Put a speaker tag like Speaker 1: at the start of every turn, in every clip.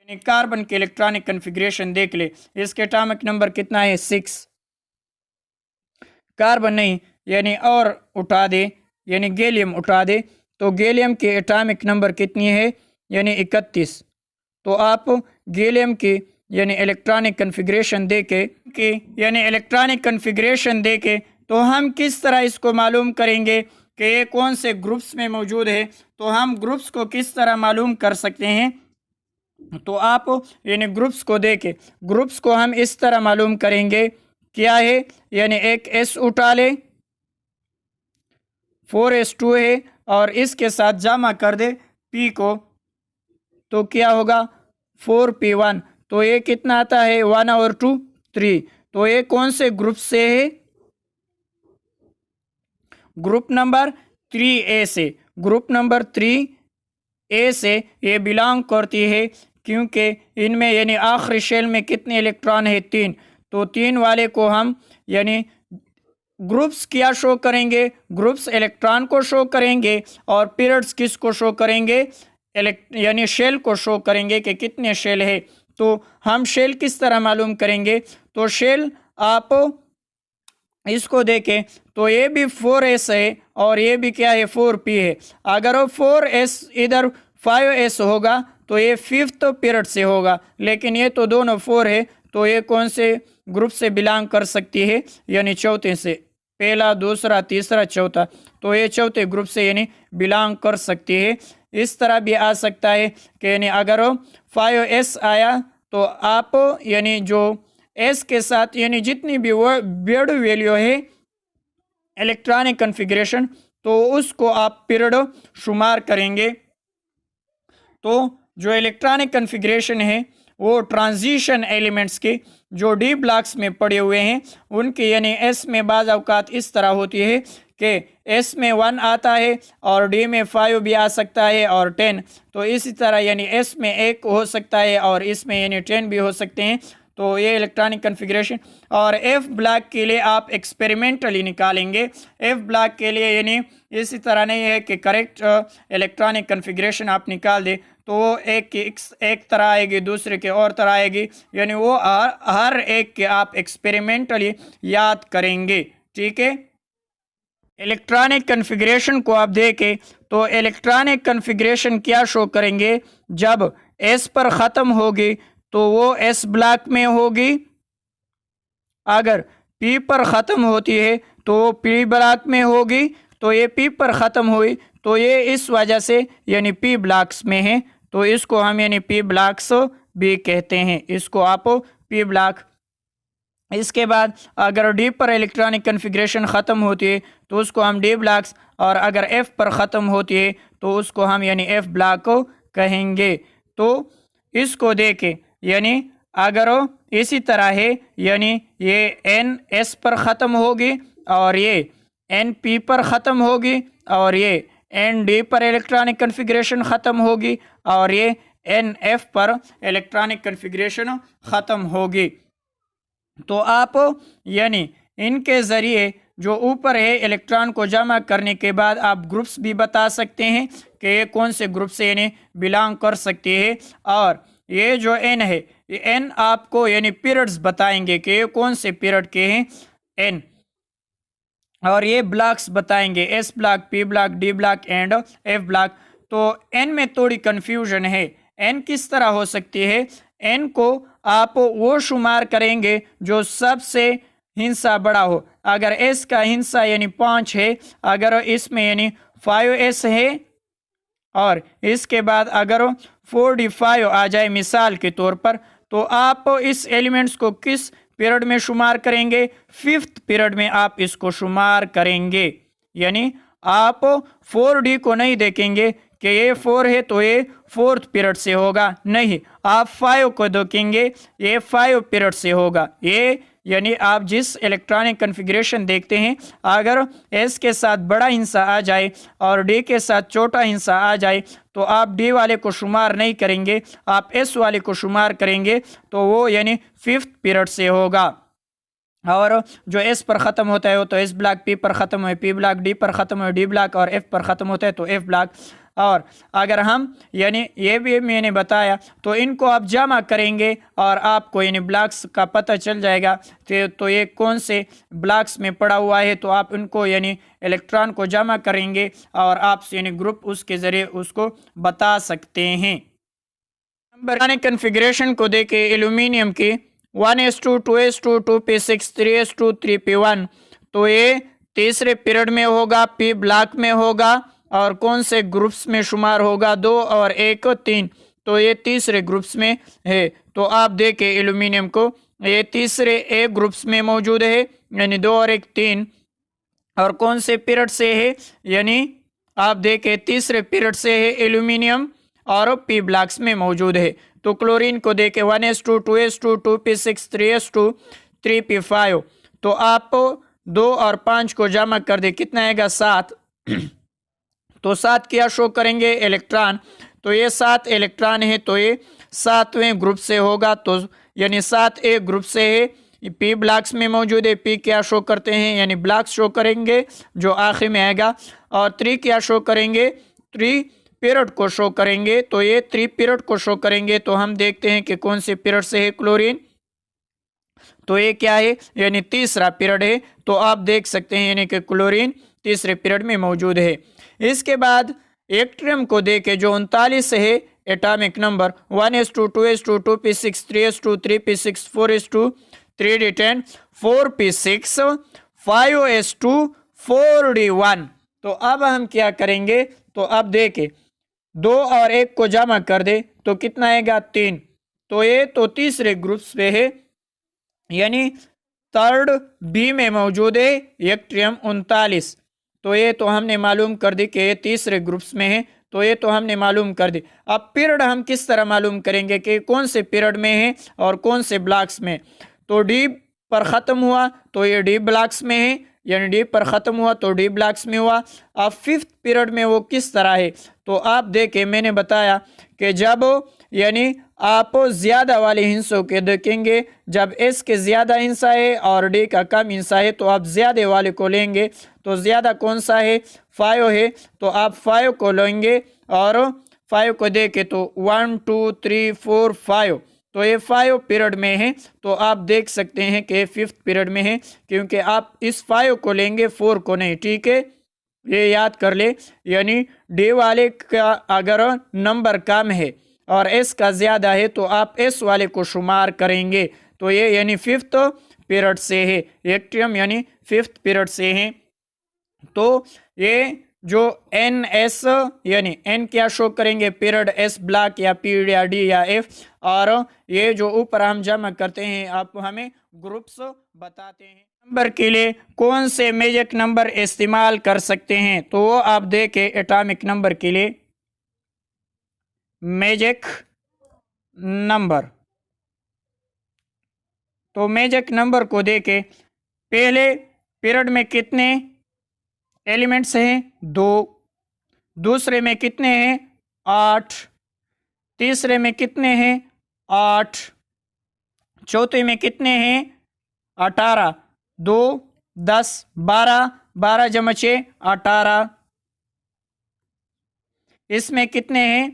Speaker 1: यानी कार्बन के electronic configuration देख ले, इसके एटॉमिक नंबर कितना है 6। कार्बन नहीं यानी और उठा दे, यानी गैलियम उठा दे, तो गैलियम के एटॉमिक नंबर कितनी है यानी 31। तो आप गैलियम की यानी इलेक्ट्रॉनिक कन्फिग्रेशन देके यानी इलेक्ट्रॉनिक कन्फिग्रेशन देके तो हम किस तरह इसको मालूम करेंगे कि ये कौन से ग्रुप्स में मौजूद है। तो हम ग्रुप्स को किस तरह मालूम कर सकते हैं, तो आप यानी ग्रुप्स को देके ग्रुप्स को हम इस तरह मालूम करेंगे, क्या है यानी एक S उठा ले, 4s2 है और इसके साथ जमा कर दे P को, तो क्या होगा 4p1। तो ये कितना आता है 1 और 2 3। तो ये कौन से ग्रुप से है, ग्रुप नंबर 3A से। ग्रुप नंबर 3A से ये बिलोंग करती है, क्योंकि इनमें यानी आखिरी शेल में कितने इलेक्ट्रॉन है 3। तो 3 वाले को हम यानी ग्रुप्स क्या शो करेंगे, ग्रुप्स इलेक्ट्रॉन को शो करेंगे और पीरियड्स किस को शो करेंगे, यानी शेल को शो करेंगे कि कितने शेल है। तो हम शेल किस तरह मालूम करेंगे, तो शेल आप इसको देखें तो ये भी 4s है और ये भी क्या है 4p है। अगर वो 4s इधर 5s होगा तो ये 5th पीरियड से होगा, लेकिन ये तो दोनों 4 है, तो ये कौन से ग्रुप से बिलोंग कर सकती है यानी चौथे से, पहला दूसरा तीसरा चौथा, तो ये चौथे ग्रुप से यानी बिलोंग कर सकती है। इस तरह भी आ सकता है कि यानी अगर 5s आया तो आप यानी जो s के साथ यानी जितनी भी वर्ड वैल्यू है इलेक्ट्रॉनिक कन्फिग्रेशन, तो उसको आप पीरियड शुमार करेंगे। तो जो इलेक्ट्रॉनिक कन्फिग्रेशन है वो ट्रांजिशन एलिमेंट्स के जो डी ब्लॉक्स में पड़े हुए हैं उनके यानी एस में बाज़ अवकात इस तरह होती है कि एस में 1 आता है और डी में 5 भी आ सकता है और 10। तो इसी तरह यानी एस में 1 हो सकता है और इसमें यानी 10 भी हो सकते हैं। तो ये इलेक्ट्रॉनिक कन्फिग्रेशन। और एफ ब्लॉक के लिए आप एक्सपेरिमेंटली निकालेंगे। एफ ब्लॉक के लिए यानी इसी तरह नहीं है कि करेक्ट इलेक्ट्रॉनिक कन्फिग्रेशन आप निकाल दे तो वो एक तरह आएगी दूसरे के और तरह आएगी, यानी वो हर एक के आप एक्सपेरिमेंटली याद करेंगे। ठीक है, इलेक्ट्रॉनिक कन्फिग्रेशन को आप देखें तो इलेक्ट्रॉनिक कन्फिग्रेशन क्या शो करेंगे, जब एस पर ख़त्म होगी तो वो एस ब्लॉक में होगी, अगर पी पर ख़त्म होती है तो वो पी ब्लॉक में होगी, तो ये पी पर ख़त्म हुई तो ये इस वजह से यानी पी ब्लॉक्स में है, तो इसको हम यानी पी ब्लॉक्स भी कहते हैं, इसको आप पी ब्लॉक। इसके बाद अगर डी पर इलेक्ट्रॉनिक कन्फिग्रेशन ख़त्म होती है तो उसको हम डी ब्लॉक्स, और अगर एफ़ पर ख़त्म होती है तो उसको हम यानी एफ़ ब्लॉक कहेंगे। तो इसको देखें यानी अगर इसी तरह है यानी ये एन एस पर ख़त्म होगी और ये एन पी पर ख़त्म होगी और ये एन डी पर इलेक्ट्रॉनिक कन्फिग्रेशन ख़त्म होगी और ये एन एफ पर इलेक्ट्रॉनिक कन्फिग्रेशन ख़त्म होगी। तो आप यानी इनके ज़रिए जो ऊपर है इलेक्ट्रॉन को जमा करने के बाद आप ग्रुप्स भी बता सकते हैं कि ये कौन से ग्रुप से यानी बिलोंग कर सकती है। और ये जो एन है ये एन आपको यानी पीरियड्स बताएंगे कि ये कौन से पीरियड के हैं एन, और ये ब्लॉक्स बताएंगे S block, P block, D block and F block. तो एन में थोड़ी कन्फ्यूजन है, एन किस तरह हो सकती है, एन को आप वो शुमार करेंगे जो सबसे हिस्सा बड़ा हो। अगर एस का हिस्सा यानी 5 है, अगर इसमें यानी 5s है और इसके बाद अगर 4d5 आ जाए मिसाल के तौर पर, तो आप इस एलिमेंट्स को किस पीरियड में शुमार करेंगे, 5th पीरियड में आप इसको शुमार करेंगे। यानी आप 4d को नहीं देखेंगे कि ये 4 है तो ये 4th पीरियड से होगा, नहीं, आप 5 को देखेंगे ये 5 पीरियड से होगा। ये यानी आप जिस इलेक्ट्रॉनिक कन्फिग्रेशन देखते हैं अगर एस के साथ बड़ा हिस्सा आ जाए और डी के साथ छोटा हिस्सा आ जाए तो आप डी वाले को शुमार नहीं करेंगे, आप एस वाले को शुमार करेंगे, तो वो यानी 5th पीरियड से होगा। और जो एस पर ख़त्म होता है वो तो एस ब्लॉक, पी पर ख़त्म है पी ब्लॉक, डी पर ख़त्म है डी ब्लॉक और एफ पर ख़त्म होता है तो एफ ब्लॉक। और अगर हम यानी ये भी मैंने बताया तो इनको आप जमा करेंगे और आपको यानी ब्लॉक्स का पता चल जाएगा तो ये कौन से ब्लॉक्स में पड़ा हुआ है, तो आप उनको यानी इलेक्ट्रॉन को जमा करेंगे और आप यानी ग्रुप उसके ज़रिए उसको बता सकते हैं। नंबर कन्फिग्रेशन को देखे एल्यूमिनियम की 1s2 2s2 2p6 3s2 3p1, तो ये तीसरे पीरियड में होगा, पी ब्लॉक में होगा और कौन से ग्रुप्स में शुमार होगा 2 और 1 3, तो ये तीसरे ग्रुप्स में है। तो आप देखें एल्यूमिनियम को ये तीसरे ए ग्रुप्स में मौजूद है यानी 2 और 1 3, और कौन से पीरियड से है यानी आप देखें तीसरे पीरियड से है एल्यूमिनियम और पी ब्लॉक्स में मौजूद है। तो क्लोरीन को देखें 1s2 2s2 2p6 3s2 3p5, तो आप 2 और 5 को जमा कर दे कितना आएगा 7, तो 7 क्या शो करेंगे इलेक्ट्रॉन, तो ये 7 इलेक्ट्रॉन है तो ये 7वें ग्रुप से होगा, तो यानी 7 ए ग्रुप से है, पी ब्लॉक्स में मौजूद है, पी क्या शो करते हैं यानी ब्लॉक्स शो करेंगे जो आखिर में आएगा, और 3 क्या शो करेंगे 3 पीरियड को शो करेंगे, तो ये 3 पीरियड को शो करेंगे। तो हम देखते हैं कि कौन से पीरियड से है क्लोरीन, तो ये क्या है यानी तीसरा पीरियड है, तो आप देख सकते हैं यानी कि क्लोरीन तीसरे पीरियड में मौजूद है। इसके बाद एक्ट्रियम को देखे जो 39 है atomic number 1s2 2s2 2p6 3s2 3p6 4s2 3d10 4p6 5s2 4d1, तो अब हम क्या करेंगे, तो अब देखें 2 और 1 को जमा कर दे तो कितना आएगा 3, तो ये तो तीसरे ग्रुप्स पे है यानी थर्ड बी में मौजूद है एक्ट्रियम 39, तो ये तो हमने मालूम कर दी कि ये तीसरे ग्रुप्स में है, तो ये तो हमने मालूम कर दी। अब पीरियड हम किस तरह मालूम करेंगे कि कौन से पीरियड में है और कौन से ब्लॉक्स में, तो डी पर ख़त्म हुआ तो ये डी ब्लॉक्स में है यानी डी पर ख़त्म हुआ तो डी ब्लॉक्स में हुआ। अब 5th पीरियड में वो किस तरह है, तो आप देखें मैंने बताया कि जब यानी आप ज़्यादा वाले हिस्सों के देखेंगे, जब एस के ज़्यादा हिस्सा है और डी का कम हिस्सा है तो आप ज़्यादा वाले को लेंगे, तो ज़्यादा कौन सा है 5 है, तो आप 5 को लेंगे और 5 को देखें तो 1 2 3 4 5, तो ये 5 पीरियड में है, तो आप देख सकते हैं कि 5th पीरियड में है क्योंकि आप इस 5 को लेंगे 4 को नहीं, ठीक है ये याद कर ले। यानी डी वाले का अगर नंबर कम है और एस का ज़्यादा है तो आप एस वाले को शुमार करेंगे, तो ये यानी 5th पीरियड से है एक्ट्रियम यानी 5th पीरियड से है। तो ये जो एन एस यानी एन क्या शो करेंगे पीरियड, एस ब्लॉक या पी या डी या एफ, और ये जो ऊपर हम जमा करते हैं आप हमें ग्रुप्स बताते हैं। नंबर के लिए कौन से मैजिक नंबर इस्तेमाल कर सकते हैं, तो वो आप देखें एटॉमिक नंबर के लिए मैजिक नंबर, तो मैजिक नंबर को देखें पहले पीरियड में कितने एलिमेंट्स हैं 2, दूसरे में कितने हैं 8, तीसरे में कितने हैं 8, चौथे में कितने हैं 18, 2 10 12 12 जमा 6 18, इसमें कितने हैं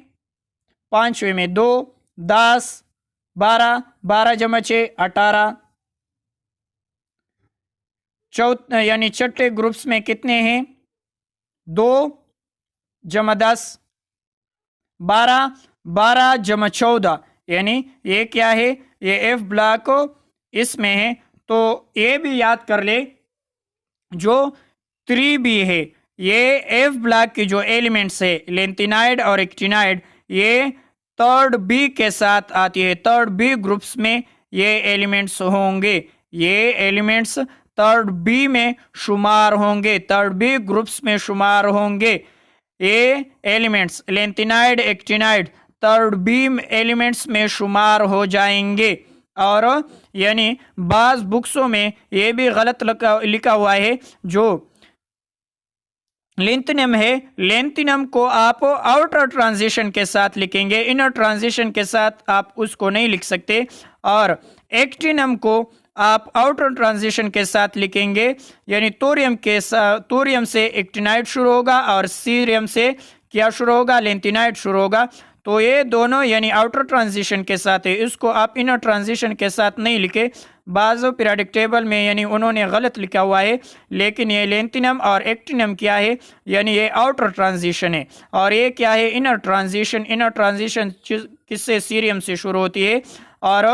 Speaker 1: पांचवें में 2 10 12 12 जमा 6 18, यानी छठे ग्रुप्स में कितने हैं 2 जमा 10 12 12 जमा 14, यानी ये क्या है ये एफ ब्लॉक इसमें है, तो ये भी याद कर ले जो 3b है ये एफ ब्लॉक की जो एलिमेंट्स है लेंथिनाइड और एक्टिनाइड ये थर्ड बी के साथ आती है, थर्ड बी ग्रुप्स में ये एलिमेंट्स होंगे, ये एलिमेंट्स थर्ड बी में शुमार होंगे, थर्ड बी ग्रुप्स में शुमार होंगे। ये elements lanthanide actinide third B elements में शुमार हो जाएंगे। और यानी बाज बुक्सों में ये भी गलत लिखा हुआ है, जो लेंथिनम है लेंथिनम को आप आउटर ट्रांजिशन के साथ लिखेंगे, इनर ट्रांजिशन के साथ आप उसको नहीं लिख सकते, और एक्टिनम को आप आउटर ट्रांजिशन के साथ लिखेंगे, यानी थोरियम के साथ थोरियम से एक्टिनाइड शुरू होगा और सीरियम से क्या शुरू होगा, लेंथिनाइड शुरू होगा। तो ये दोनों यानी आउटर ट्रांजिशन के साथ है, इसको आप इनर ट्रांजिशन के साथ नहीं लिखे। बाज़ पीरियोडिक टेबल में यानी उन्होंने गलत लिखा हुआ है, लेकिन ये लेंथिनम और एक्टिनम क्या है, यानी ये आउटर ट्रांजिशन है, और ये क्या है, इनर ट्रांजिशन। इनर ट्रांजिशन किससे, सीरियम से शुरू होती है, और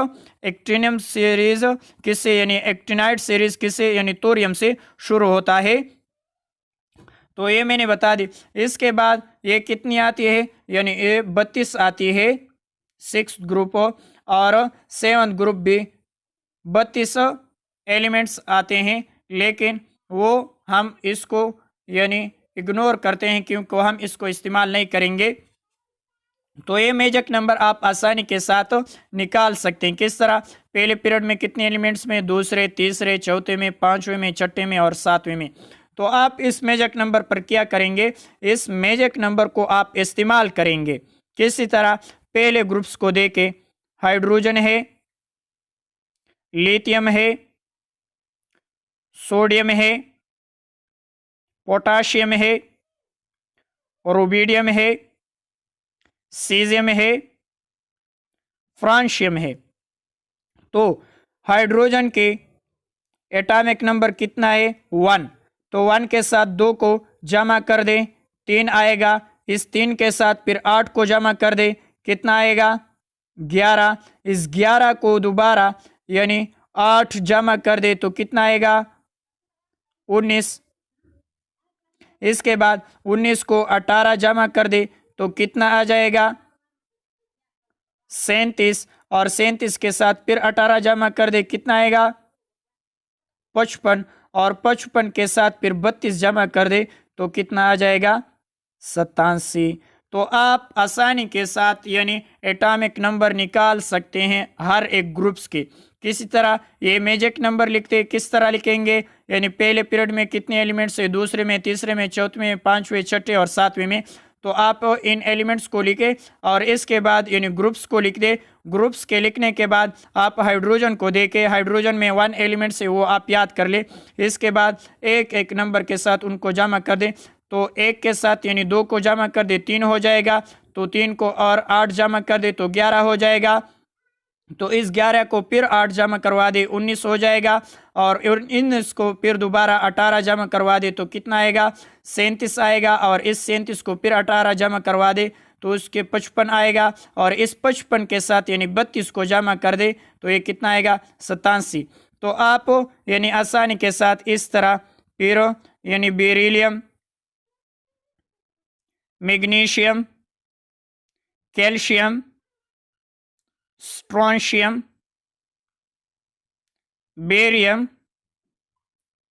Speaker 1: एक्टिनम सीरीज किससे, यानी एक्टिनाइड सीरीज किससे, यानी थोरियम से शुरू होता है। तो ये मैंने बता दी। इसके बाद ये कितनी आती है, यानी ये 32 आती है, 6th ग्रुप, और 7th ग्रुप भी 32 एलिमेंट्स आते हैं, लेकिन वो हम इसको यानी इग्नोर करते हैं क्योंकि हम इसको इस्तेमाल नहीं करेंगे। तो ये मैजिक नंबर आप आसानी के साथ निकाल सकते हैं। किस तरह, पहले पीरियड में कितने एलिमेंट्स में, दूसरे, तीसरे, चौथे में, पांचवें में, छठे में और सातवें में। तो आप इस मैजिक नंबर पर क्या करेंगे, इस मैजिक नंबर को आप इस्तेमाल करेंगे किसी तरह। पहले ग्रुप्स को देके, हाइड्रोजन है, लिथियम है, सोडियम है, पोटाशियम है, रुबिडियम है, सीजियम है, फ्रांशियम है। तो हाइड्रोजन के एटॉमिक नंबर कितना है, 1। तो 1 के साथ 2 को जमा कर दे, 3 आएगा। इस 3 के साथ फिर 8 को जमा कर दे, कितना आएगा, 11। इस 11 को दोबारा यानी 8 जमा कर दे तो कितना आएगा, 19। इसके बाद 19 को 18 जमा कर दे तो कितना आ जाएगा, 37। और 37 के साथ फिर 18 जमा कर दे, कितना आएगा, 55। और 55 के साथ फिर 32 जमा कर दे तो कितना आ जाएगा, 87। तो आप आसानी के साथ यानी एटॉमिक नंबर निकाल सकते हैं हर एक ग्रुप्स के। किसी तरह ये मैजिक नंबर लिखते, किस तरह लिखेंगे, यानी पहले पीरियड में कितने एलिमेंट्स है, दूसरे में, तीसरे में, चौथे में, पांचवें, छठे और सातवें में। तो आप इन एलिमेंट्स को लिखे और इसके बाद यानी ग्रुप्स को लिख दे। ग्रुप्स के लिखने के बाद आप हाइड्रोजन को देके, हाइड्रोजन में 1 एलिमेंट से वो आप याद कर ले। इसके बाद एक एक नंबर के साथ उनको जमा कर दे। तो 1 के साथ यानी 2 को जमा कर दे, 3 हो जाएगा। तो 3 को और 8 जमा कर दे तो 11 हो जाएगा। तो इस 11 को फिर 8 जमा करवा दे, 19 हो जाएगा। और 19 को फिर दोबारा 18 जमा करवा दे तो कितना आएगा, 37 आएगा। और इस 37 को फिर 18 जमा करवा दे तो उसके 55 आएगा। और इस 55 के साथ यानी 32 को जमा कर दे तो ये कितना आएगा, 87। तो आप यानी आसानी के साथ इस तरह फिर यानी beryllium, magnesium, calcium, strontium, barium,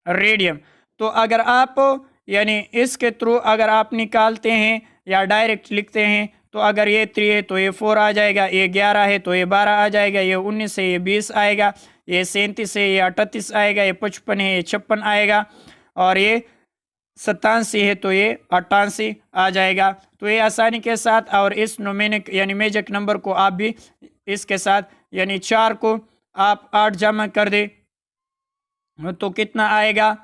Speaker 1: radium. तो अगर आप यानी इसके थ्रू अगर आप निकालते हैं या डायरेक्ट लिखते हैं तो अगर ये 3 है तो ये 4 आ जाएगा, ये 11 है तो ये 12 आ जाएगा, ये 19 है ये 20 आएगा, ये 37 है ये 38 आएगा, ये 55 है ये 56 आएगा, और ये 87 है तो ये 88 आ जाएगा। तो ये आसानी के साथ, और इस न्यूमेरिक यानी मैजिक नंबर को आप भी इसके साथ यानी 4 को आप 8 जमा कर दे तो कितना आएगा,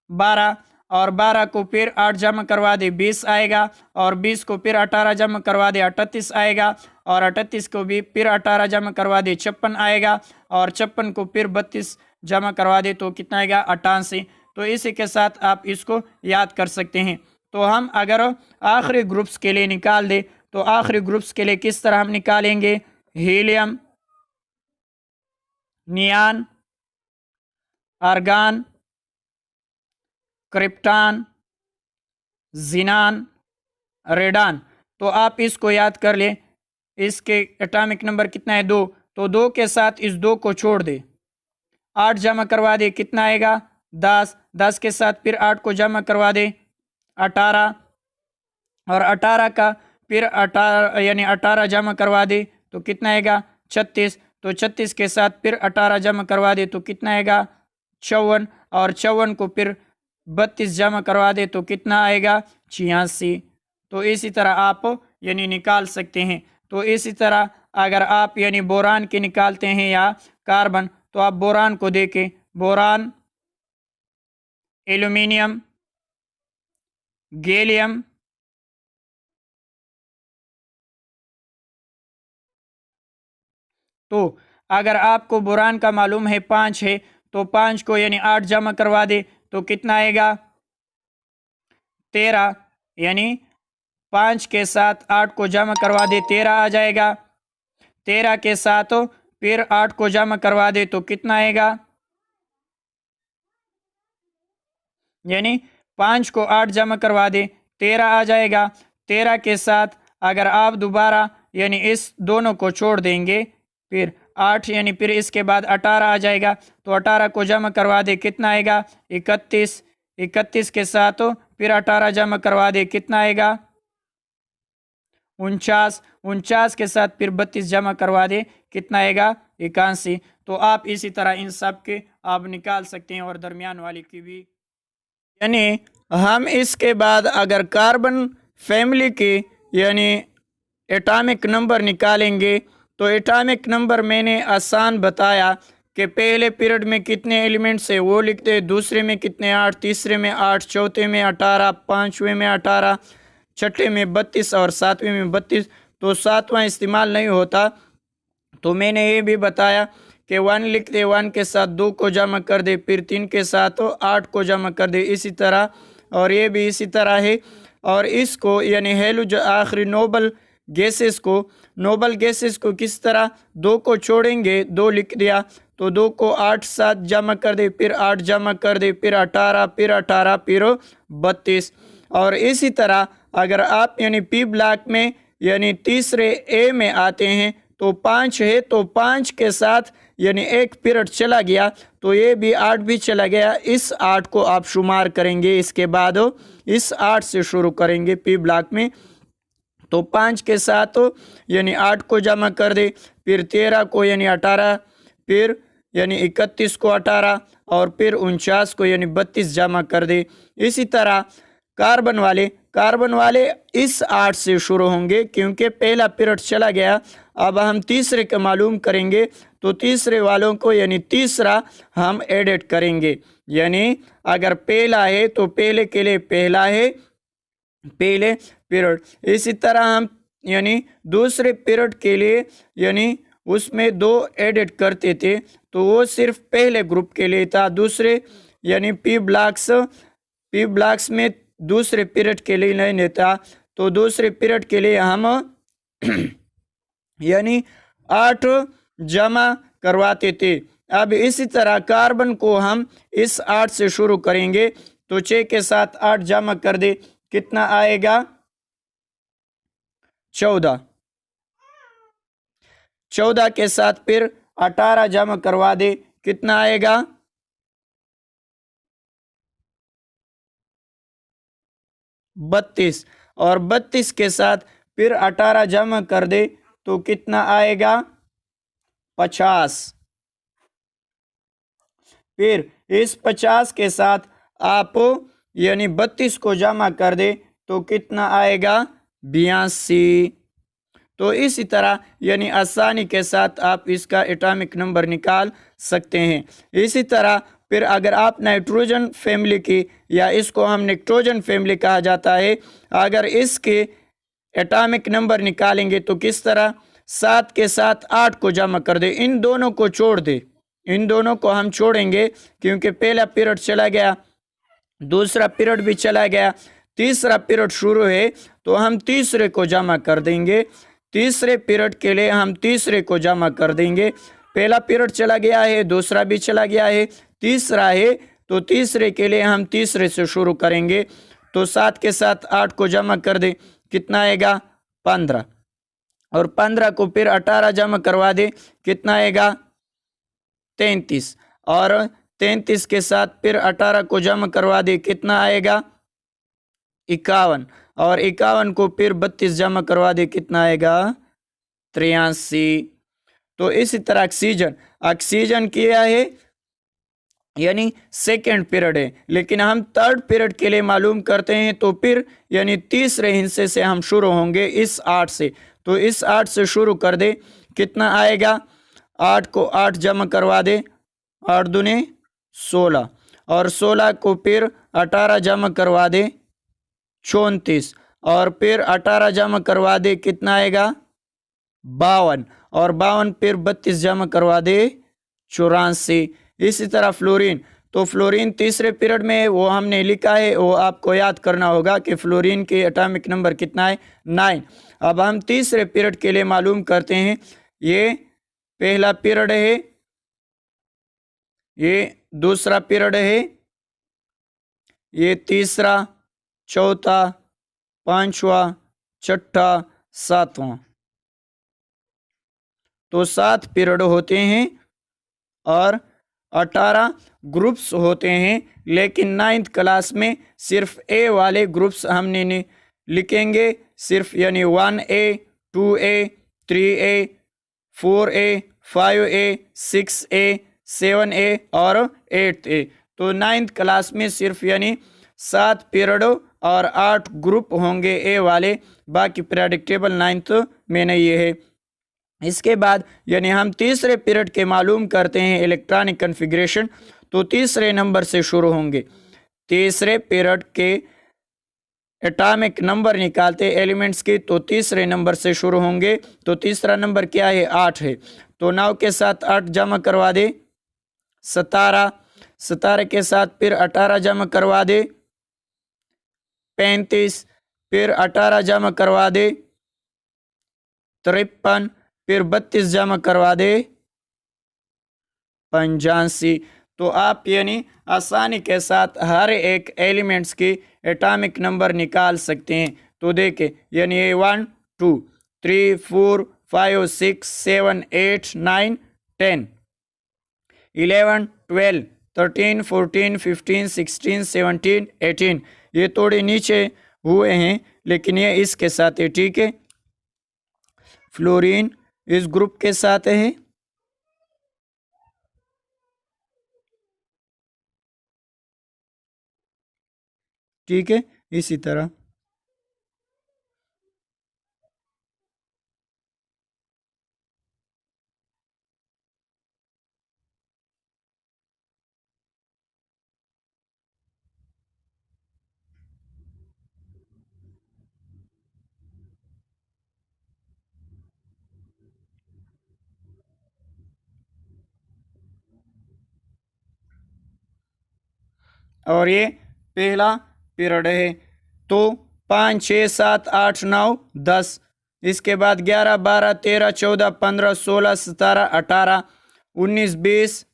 Speaker 1: 12। और 12 को फिर 8 जमा करवा दे, 20 आएगा। और 20 को फिर 18 जमा करवा दे, 38 आएगा। और 38 को भी फिर 18 जमा करवा दे, 56 आएगा। और 56 को फिर 32 जमा करवा दे तो कितना आएगा, 88। तो इसी के साथ आप इसको याद कर सकते हैं। तो हम अगर आखिरी ग्रुप्स के लिए निकाल दे तो आखिरी ग्रुप्स के लिए किस तरह हम निकालेंगे, हीलियम, नियान, आर्गान, क्रिप्टॉन, जिनान, रेडान। तो आप इसको याद कर ले। इसके एटॉमिक नंबर कितना है, 2। तो 2 के साथ इस 2 को छोड़ दे, 8 जमा करवा दे, कितना आएगा, 10। 10 के साथ फिर 8 को जमा करवा दे, 18। और 18 का फिर 18 यानी 18 जमा करवा दे तो कितना आएगा, 36। तो 36 के साथ फिर 18 जमा करवा दे तो कितना आएगा, 54। और 54 को फिर 32 जमा करवा दे तो कितना आएगा, 86। तो इसी तरह आप यानी निकाल सकते हैं। तो इसी तरह अगर आप यानी बोरान के निकालते हैं या कार्बन, तो आप बोरान को देखें, बोरान, एल्यूमिनियम, गैलियम, तो अगर आपको बोरान का मालूम है 5 है, तो 5 को यानी 8 जमा करवा दे तो कितना आएगा 13, यानी 5 के साथ 8 को जमा करवा दे 13 आ जाएगा। 13 के साथ फिर 8 को जमा करवा दे तो कितना आएगा, यानी 5 को 8 जमा करवा दे 13 आ जाएगा। 13 के साथ अगर आप दोबारा यानी इस दोनों को छोड़ देंगे फिर 8, यानी फिर इसके बाद 18 आ जाएगा, तो 18 को जमा करवा दे कितना आएगा 31। 31 के साथ फिर 18 जमा करवा दे कितना आएगा 49। 49 के साथ फिर 32 जमा करवा दे कितना आएगा 81। तो आप इसी तरह इन सब के आप निकाल सकते हैं और दरमियान वाली की भी। यानी हम इसके बाद अगर कार्बन फैमिली की यानी एटॉमिक नंबर निकालेंगे तो एटॉमिक नंबर मैंने आसान बताया कि पहले पीरियड में कितने एलिमेंट्स है वो लिखते, दूसरे में कितने 8, तीसरे में 8, चौथे में 18, पाँचवें में 18, छठे में 32 और सातवें में 32। तो सातवां इस्तेमाल नहीं होता। तो मैंने ये भी बताया कि 1 लिख दे, 1 के साथ 2 को जमा कर दे, फिर 3 के साथ 8 को जमा कर दे, इसी तरह। और ये भी इसी तरह है। और इसको यानी हेलो जो आखिरी नोबल गैसेस को किस तरह 2 को छोड़ेंगे, 2 लिख दिया तो 2 को 8 साथ जमा कर दे, फिर 8 जमा कर दे, फिर 18, फिर 18, फिर 32। और इसी तरह अगर आप यानी पी ब्लॉक में यानी तीसरे ए में आते हैं तो 5 है, तो 5 के साथ यानी एक पीरियड चला गया तो ये भी 8 भी चला गया। इस 8 को आप शुमार करेंगे, इसके बाद इस 8 से शुरू करेंगे पी ब्लॉक में। तो 5 के साथ यानी 8 को जमा कर दे, फिर 13 को यानी 18, फिर यानी 31 को 18 और फिर 49 को यानी 32 जमा कर दे। इसी तरह कार्बन वाले इस 8 से शुरू होंगे क्योंकि पहला पीरियड चला गया। अब हम तीसरे का मालूम करेंगे तो तीसरे वालों को यानी तीसरा हम एडिट करेंगे। यानी अगर पहला है तो पहले के लिए पहला है पहले पीरियड। इसी तरह हम यानी दूसरे पीरियड के लिए यानी उसमें 2 एडिट करते थे तो वो सिर्फ पहले ग्रुप के लिए था। दूसरे यानी पी ब्लॉक्स में दूसरे पीरियड के लिए नहीं था, तो दूसरे पीरियड के लिए हम यानी 8 जमा करवाते थे। अब इसी तरह कार्बन को हम इस 8 से शुरू करेंगे तो 6 के साथ 8 जमा कर दे कितना आएगा 14। 14 के साथ फिर 18 जमा करवा दे कितना आएगा 32 और 32 के साथ फिर 18 जमा कर दे तो कितना आएगा 50। फिर इस 50 के साथ आप यानी 32 को जमा कर दे तो कितना आएगा 82। तो इसी तरह यानी आसानी के साथ आप इसका एटॉमिक नंबर निकाल सकते हैं। इसी तरह फिर अगर आप नाइट्रोजन फैमिली की या इसको हम नाइट्रोजन फैमिली कहा जाता है, अगर इसके एटॉमिक नंबर निकालेंगे तो किस तरह 7 के साथ 8 को जमा कर दे, इन दोनों को छोड़ दे, इन दोनों को हम छोड़ेंगे क्योंकि पहला पीरियड चला गया, दूसरा पीरियड भी चला गया, तीसरा पीरियड शुरू है तो हम तीसरे को जमा कर देंगे। तीसरे पीरियड के लिए हम तीसरे को जमा कर देंगे। पहला पीरियड चला गया है, दूसरा भी चला गया है, तीसरा है तो तीसरे के लिए हम तीसरे से शुरू करेंगे। तो 7 के साथ 8 को जमा कर दे कितना आएगा 15 और 15 को फिर 18 जमा करवा दे कितना आएगा 33 और 33 के साथ फिर 18 को जमा करवा दे कितना आएगा 51 और 51 को फिर 32 जमा करवा दे कितना आएगा 83। तो इसी तरह ऑक्सीजन किया है यानी सेकेंड पीरियड है, लेकिन हम थर्ड पीरियड के लिए मालूम करते हैं तो फिर यानी तीसरे हिस्से से हम शुरू होंगे इस 8 से। तो इस 8 से शुरू कर दे कितना आएगा 8 को 8 जमा करवा दे 8 दूने 16 और 16 को फिर 18 जमा करवा दे 34 और फिर 18 जमा करवा दे कितना आएगा 52 और 52, फिर 32 जमा करवा दे 84। इसी तरह फ्लोरीन, तो फ्लोरीन तीसरे पीरियड में वो हमने लिखा है, वो आपको याद करना होगा कि फ्लोरीन के एटॉमिक नंबर कितना है 9। अब हम तीसरे पीरियड के लिए मालूम करते हैं। ये पहला पीरियड है, ये दूसरा पीरियड है, ये तीसरा, चौथा, पांचवा, छठा, सातवां। तो 7 पीरियड होते हैं और 18 ग्रुप्स होते हैं, लेकिन 9th क्लास में सिर्फ ए वाले ग्रुप्स हमने लिखेंगे सिर्फ, यानी 1A, 2A, 3A, 4A, 5A, 6A, 7A और 8A। तो 9th क्लास में सिर्फ यानी 7 पीरियड और 8 ग्रुप होंगे ए वाले, बाकी पीरियडिक टेबल 9th में नहीं है। इसके बाद यानी हम तीसरे पीरियड के मालूम करते हैं इलेक्ट्रॉनिक कन्फिग्रेशन, तो तीसरे नंबर से शुरू होंगे। तीसरे पीरियड के एटॉमिक नंबर निकालते एलिमेंट्स की, तो तीसरे नंबर से शुरू होंगे। तो तीसरा नंबर क्या है 8 है, तो 9 के साथ 8 जमा करवा दे 17, 17 के साथ फिर 18 जमा करवा दे 35, फिर 18 जमा करवा दे 53, फिर 32 जमा करवा दे 85। तो आप यानी आसानी के साथ हर एक एलिमेंट्स की एटॉमिक नंबर निकाल सकते हैं। तो देखें यानी 1 2 3 4 5 6 7 8 9 10 11 12 13 14 15 16 17 18। ये थोड़े नीचे हुए हैं लेकिन ये इसके साथ है, ठीक है। फ्लोरीन इस ग्रुप के साथ है, ठीक है। इसी तरह और ये पहला पीरियड है। तो 5 6 7 8 9 10, इसके बाद 11 12 13 14 15 16 17 18 19 20।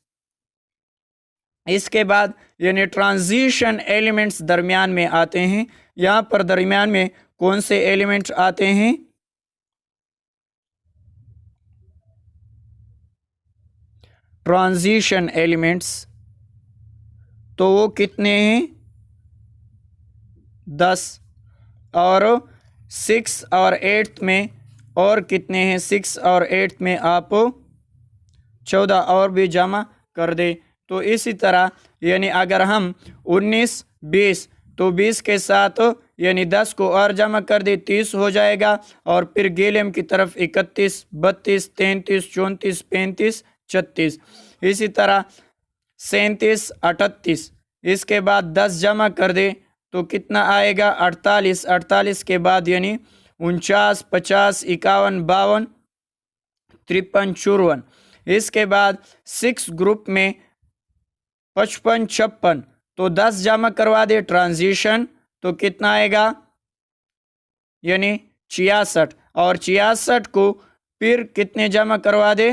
Speaker 1: इसके बाद यानी ट्रांजिशन एलिमेंट्स दरमियान में आते हैं। यहाँ पर दरमियान में कौन से एलिमेंट्स आते हैं? ट्रांजिशन एलिमेंट्स, तो वो कितने हैं 10, और 6 और 8 में और कितने हैं 6 और 8 में आप 14 और भी जमा कर दे। तो इसी तरह यानी अगर हम 19 20, तो 20 के साथ यानी 10 को और जमा कर दे 30 हो जाएगा, और फिर गैलियम की तरफ 31 32 33 34 35 36। इसी तरह 37 38, इसके बाद 10 जमा कर दे तो कितना आएगा 48। 48 के बाद यानी 49 50 51 52 53 54। इसके बाद 6 ग्रुप में 55 56, तो 10 जमा करवा दे ट्रांजिशन, तो कितना आएगा यानी 66, और 66 को फिर कितने जमा करवा दे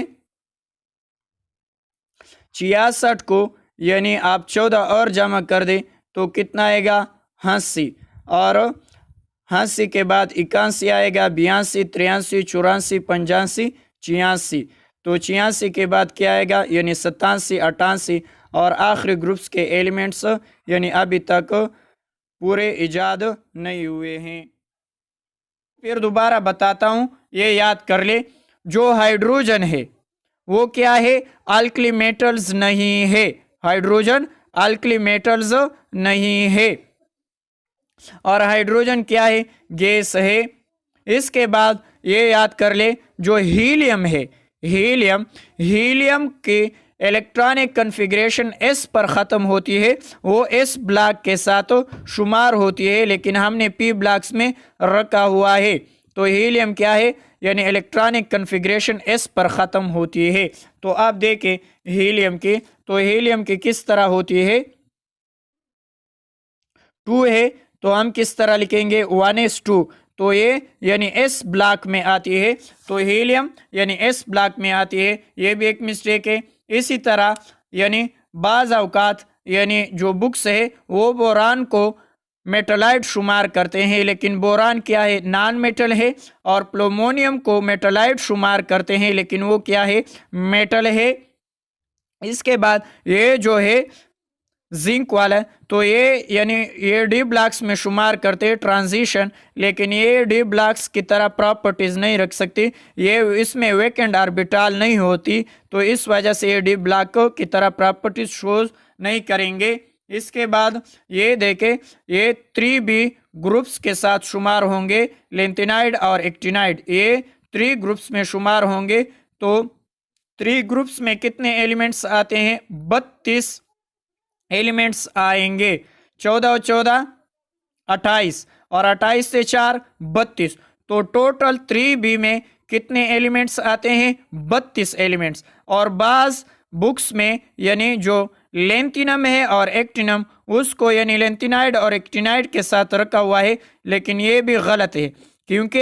Speaker 1: 66 को यानी आप 14 और जमा कर दे तो कितना आएगा 80, और 80 के बाद 81 आएगा 82 83 84 85 86। तो 86 के बाद क्या आएगा यानी 87 88, और आखिरी ग्रुप्स के एलिमेंट्स यानी अभी तक पूरे इजाद नहीं हुए हैं। फिर दोबारा बताता हूँ, ये याद कर ले, जो हाइड्रोजन है वो क्या है अल्कली मेटल्स नहीं है, हाइड्रोजन अल्कली मेटल्स नहीं है, और हाइड्रोजन क्या है गैस है। इसके बाद ये याद कर ले, जो हीलियम है, हीलियम के इलेक्ट्रॉनिक कन्फिग्रेशन एस पर ख़त्म होती है, वो एस ब्लॉक के साथ शुमार होती है, लेकिन हमने पी ब्लॉक्स में रखा हुआ है। तो हीलियम क्या है यानी इलेक्ट्रॉनिक कन्फिग्रेशन S पर ख़त्म होती है। तो आप देखें हीलियम की, तो हीलियम की किस तरह होती है, 2 है, तो हम किस तरह लिखेंगे 1s2, तो ये यानी S ब्लॉक में आती है, तो हीलियम यानी S ब्लॉक में आती है, ये भी एक मिस्टेक है। इसी तरह यानी बाज़ औकात यानी जो बुक्स है वो बोरान को मेटलाइट शुमार करते हैं, लेकिन बोरान क्या है, नॉन मेटल है, और प्लूटोनियम को मेटलाइट शुमार करते हैं, लेकिन वो क्या है, मेटल है। इसके बाद ये जो है जिंक वाला, तो ये यानी ये डी ब्लॉक्स में शुमार करते हैं ट्रांजिशन, लेकिन ये डी ब्लॉक्स की तरह प्रॉपर्टीज़ नहीं रख सकती, ये इसमें वैकेंट ऑर्बिटल नहीं होती, तो इस वजह से ये डी ब्लॉक की तरह प्रॉपर्टीज शोज नहीं करेंगे। इसके बाद ये देखें, ये 3b ग्रुप्स के साथ शुमार होंगे, लेंथिनाइड और एक्टिनाइड, ये 3 ग्रुप्स में शुमार होंगे। तो 3 ग्रुप्स में कितने एलिमेंट्स आते हैं, 32 एलिमेंट्स आएंगे, 14 और 14 28, और 28 से 4 32, तो टोटल 3b में कितने एलिमेंट्स आते हैं, 32 एलिमेंट्स। और बाज़ बुक्स में यानी जो लेंथिनम है और एक्टिनम, उसको यानी लेंथिनाइड और एक्टिनाइड के साथ रखा हुआ है, लेकिन ये भी गलत है, क्योंकि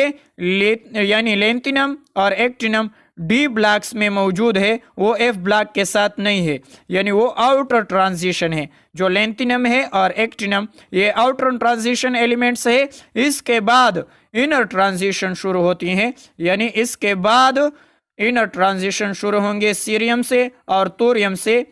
Speaker 1: यानी लेंथिनम और एक्टिनम डी ब्लॉक्स में मौजूद है, वो एफ ब्लॉक के साथ नहीं है, यानी वो आउटर ट्रांजिशन है। जो लेंथिनम है और एक्टिनम ये आउटर ट्रांजिशन एलिमेंट्स है, इसके बाद इनर ट्रांजिशन शुरू होती हैं, यानी इसके बाद इनर ट्रांजिशन शुरू होंगे सीरियम से और थोरियम से।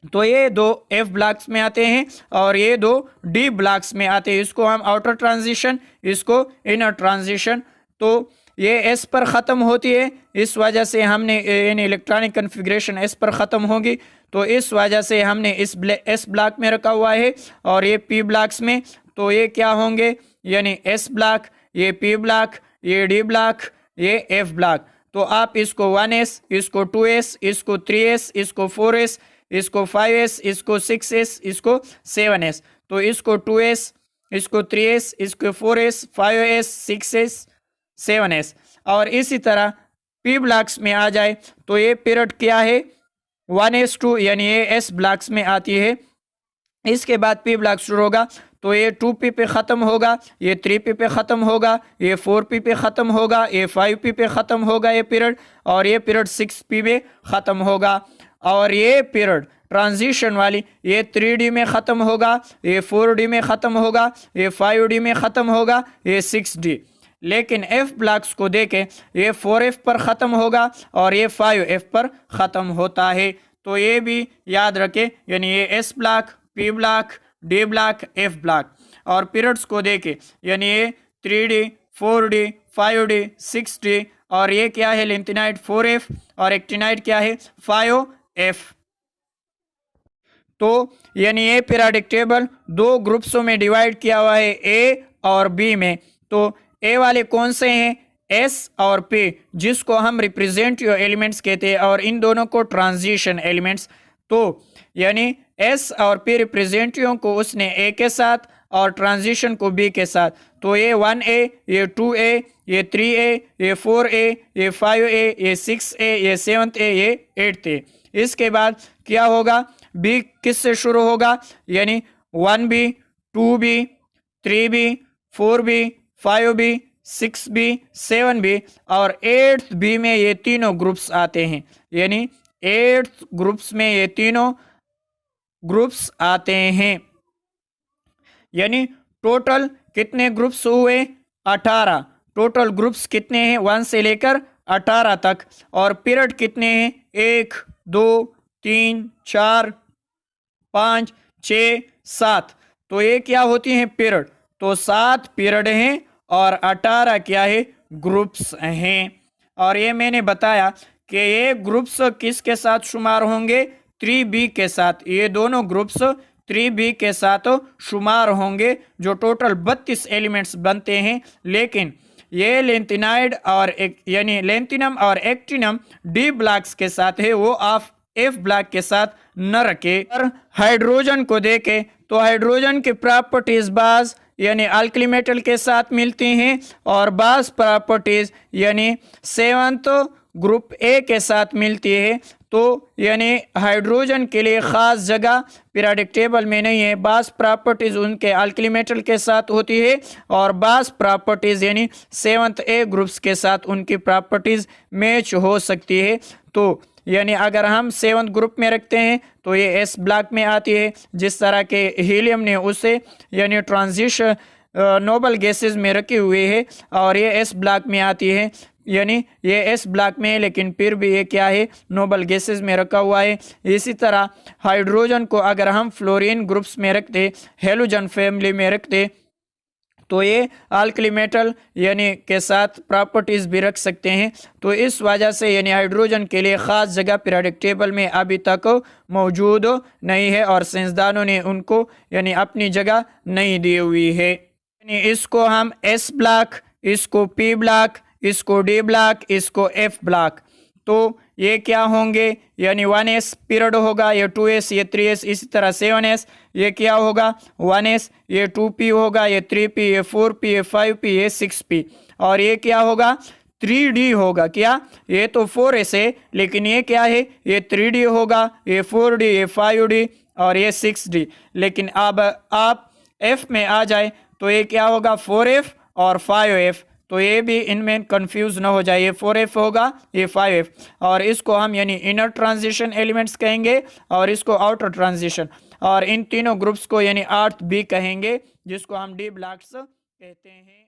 Speaker 1: तो ये 2 एफ ब्लॉक्स में आते हैं और ये 2 डी ब्लॉक्स में आते हैं, इसको हम आउटर ट्रांजिशन, इसको इनर ट्रांजिशन। तो ये एस पर ख़त्म होती है, इस वजह से हमने यानी इलेक्ट्रॉनिक कन्फिग्रेशन एस पर ख़त्म होगी, तो इस वजह से हमने इस एस ब्लॉक में रखा हुआ है, और ये पी ब्लॉक्स में, तो ये क्या होंगे, यानी एस ब्लॉक, ये पी ब्लॉक, ये डी ब्लॉक, ये एफ ब्लॉक। तो आप इसको 1s, इसको 2s, इसको 3s, इसको 4s, इसको 5s, इसको 6s, इसको 7s, तो इसको 2s, इसको 3s, इसको 4s, 5s, 6s, 7s, और इसी तरह p ब्लॉक्स में आ जाए तो ये पीरियड क्या है, 1s2, यानी ये s ब्लॉक्स में आती है। इसके बाद p ब्लॉक शुरू होगा, तो ये 2p पे ख़त्म होगा, ये 3p पे ख़त्म होगा, ये 4p पे ख़त्म होगा, ये 5p पे ख़त्म होगा ये पीरियड, और ये पीरियड 6p में ख़त्म होगा। और ये पीरियड ट्रांजिशन वाली ये 3d में ख़त्म होगा, ये 4d में ख़त्म होगा, ये 5d में ख़त्म होगा, ये 6d। लेकिन f ब्लॉक्स को देखें, ये 4f पर ख़त्म होगा और ये 5f पर ख़त्म होता है, तो ये भी याद रखें, यानी ये s block, p block, d block, f block. और पीरियड्स को देखें, यानी ये 3d, 4d, 5d, 6d, और ये क्या है, लेंथिनाइड 4f, और एक्टिनाइड क्या है, 5f। तो यानी ये पीरियोडिक टेबल 2 ग्रुप्सों में डिवाइड किया हुआ है, ए और बी में। तो ए वाले कौन से हैं, एस और पी, जिसको हम रिप्रेजेंटेटिव एलिमेंट्स कहते हैं, और इन दोनों को ट्रांजिशन एलिमेंट्स। तो यानी एस और पी रिप्रेजेंटेटिव को उसने ए के साथ और ट्रांजिशन को बी के साथ, तो ये 1a, ये 2a, ये 3a, ये 4a, ये 5a, ये 6a, ये 7a, ये 8a। इसके बाद क्या होगा, बी किससे शुरू होगा, यानी 1b, 2b, 3b, 4b, 5b, 6b, 7b, और 8th बी में ये तीनों ग्रुप्स आते हैं, यानी 8th ग्रुप्स में ये तीनों ग्रुप्स आते हैं। यानी टोटल कितने ग्रुप्स हुए, 18। टोटल ग्रुप्स कितने हैं, 1 से लेकर 18 तक। और पीरियड कितने हैं, 1 2 3 4 5 6 7। तो ये क्या होती हैं, पीरियड। तो 7 पीरियड हैं और 18 क्या है, ग्रुप्स हैं। और ये मैंने बताया कि ये ग्रुप्स किसके साथ शुमार होंगे, 3b के साथ। ये दोनों ग्रुप्स 3b के साथ शुमार होंगे, जो टोटल 32 एलिमेंट्स बनते हैं। लेकिन ये लेंथिनाइड और यानी लेंथिनम और एक्टिनम डी ब्लॉक्स के साथ है, वो आप एफ ब्लॉक के साथ न रखे। और हाइड्रोजन को देखें तो हाइड्रोजन की प्रॉपर्टीज बाज यानी अल्कली मेटल के साथ मिलती हैं और बास प्रॉपर्टीज़ यानी सेवंथ ग्रुप ए के साथ मिलती है। तो यानी हाइड्रोजन के लिए ख़ास जगह पीरियोडिक टेबल में नहीं है। बास प्रॉपर्टीज़ उनके अल्कली मेटल के साथ होती है और बास प्रॉपर्टीज़ यानी सेवंथ ए ग्रुप्स के साथ उनकी प्रॉपर्टीज़ मैच हो सकती है। तो यानी अगर हम सेवंथ ग्रुप में रखते हैं तो ये एस ब्लॉक में आती है, जिस तरह के हीलियम ने उसे यानी ट्रांजिशन नोबल गैसेस में रखी हुई है और ये एस ब्लॉक में आती है, यानी ये एस ब्लॉक में है लेकिन फिर भी ये क्या है, नोबल गैसेस में रखा हुआ है। इसी तरह हाइड्रोजन को अगर हम फ्लोरीन ग्रुप्स में रखते, हेलोजन फैमिली में रखते, तो ये अल्कली मेटल यानी के साथ प्रॉपर्टीज़ भी रख सकते हैं। तो इस वजह से यानी हाइड्रोजन के लिए ख़ास जगह पीरियोडिक टेबल में अभी तक मौजूद नहीं है और साइंसदानों ने उनको यानी अपनी जगह नहीं दी हुई है। यानी इसको हम एस ब्लॉक, इसको पी ब्लॉक, इसको डी ब्लॉक, इसको एफ ब्लॉक। तो ये क्या होंगे, यानी 1s पीरियड होगा, ये 2s, ये 3s, इसी तरह 7s, ये क्या होगा 1s, ये 2p होगा, ये 3p, ये 4p, ये 5p, ये 6p, और ये क्या होगा 3d होगा। क्या, ये तो 4s है लेकिन ये क्या है, ये 3d होगा, ये 4d, ये 5d और ये 6d। लेकिन अब आप f में आ जाए तो ये क्या होगा 4f और 5f। तो ये भी इनमें कंफ्यूज ना हो जाए, ये 4f होगा, ये 5f, और इसको हम यानी इनर ट्रांजिशन एलिमेंट्स कहेंगे और इसको आउटर ट्रांजिशन, और इन तीनों ग्रुप्स को यानी अर्थ भी कहेंगे, जिसको हम डी ब्लॉक्स कहते हैं।